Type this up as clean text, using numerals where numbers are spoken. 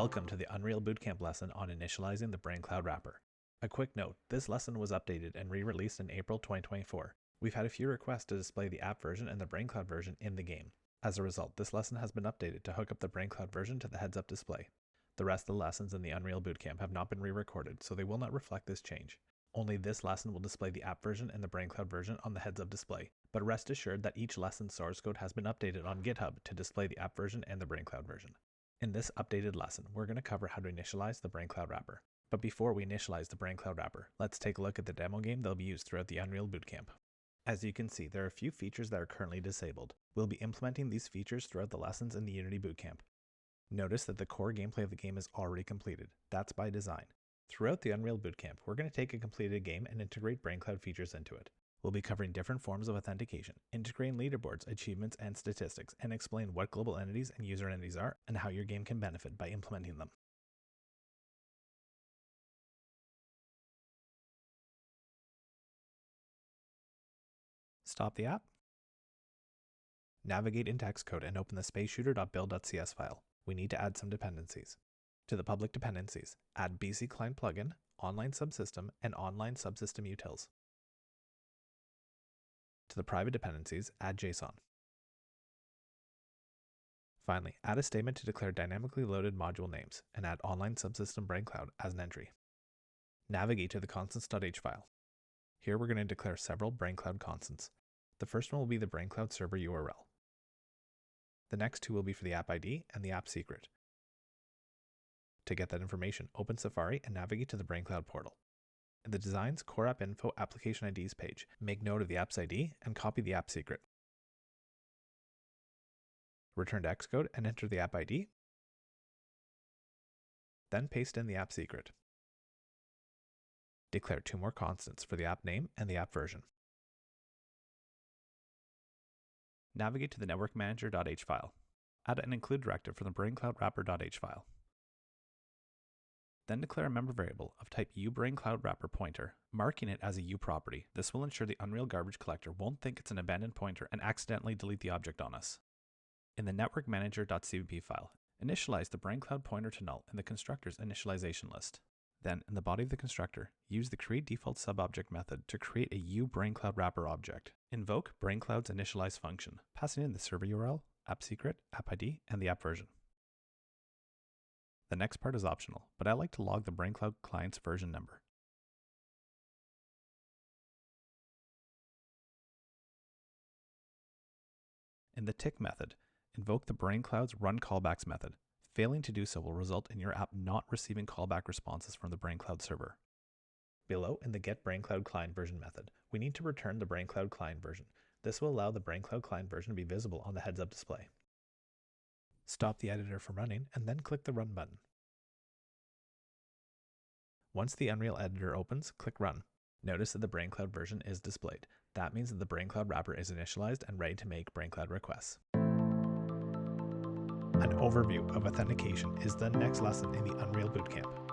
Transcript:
Welcome to the Unreal BootCamp lesson on initializing the brainCloud wrapper. A quick note, this lesson was updated and re-released in April 2024. We've had a few requests to display the app version and the brainCloud version in the game. As a result, this lesson has been updated to hook up the brainCloud version to the heads-up display. The rest of the lessons in the Unreal BootCamp have not been re-recorded, so they will not reflect this change. Only this lesson will display the app version and the brainCloud version on the heads-up display, but rest assured that each lesson's source code has been updated on GitHub to display the app version and the brainCloud version. In this updated lesson, we're going to cover how to initialize the brainCloud wrapper. But before we initialize the brainCloud wrapper, let's take a look at the demo game that will be used throughout the Unreal BootCamp. As you can see, there are a few features that are currently disabled. We'll be implementing these features throughout the lessons in the Unity BootCamp. Notice that the core gameplay of the game is already completed. That's by design. Throughout the Unreal BootCamp, we're going to take a completed game and integrate brainCloud features into it. We'll be covering different forms of authentication, integrating leaderboards, achievements, and statistics, and explain what global entities and user entities are and how your game can benefit by implementing them. Stop the app. Navigate into Xcode and open the spaceshooter.build.cs file. We need to add some dependencies. To the public dependencies, add BC Client plugin, online subsystem, and online subsystem utils. To the private dependencies, add JSON. Finally, add a statement to declare dynamically loaded module names and add online subsystem brainCloud as an entry. Navigate to the constants.h file. Here we're going to declare several brainCloud constants. The first one will be the brainCloud server URL. The next two will be for the app ID and the app secret. To get that information, open Safari and navigate to the brainCloud portal. In the Designs Core App Info Application IDs page, make note of the app's ID and copy the app secret. Return to Xcode and enter the app ID. Then paste in the app secret. Declare two more constants for the app name and the app version. Navigate to the networkmanager.h file. Add an include directive from the brainCloud wrapper.h file. Then declare a member variable of type uBrainCloud wrapper pointer, marking it as a U property. This will ensure the Unreal garbage collector won't think it's an abandoned pointer and accidentally delete the object on us. In the networkmanager.cpp file, initialize the brainCloud pointer to null in the constructor's initialization list. Then, in the body of the constructor, use the createDefaultSubObject method to create a uBrainCloud wrapper object. Invoke brainCloud's initialize function, passing in the server URL, app secret, app ID, and the app version. The next part is optional, but I like to log the brainCloud client's version number. In the tick method, invoke the brainCloud's runCallbacks method. Failing to do so will result in your app not receiving callback responses from the brainCloud server. Below, in the getBrainCloud client version method, we need to return the brainCloud client version. This will allow the brainCloud client version to be visible on the heads-up display. Stop the editor from running and then click the Run button. Once the Unreal editor opens, click Run. Notice that the brainCloud version is displayed. That means that the brainCloud wrapper is initialized and ready to make brainCloud requests. An overview of authentication is the next lesson in the Unreal BootCamp.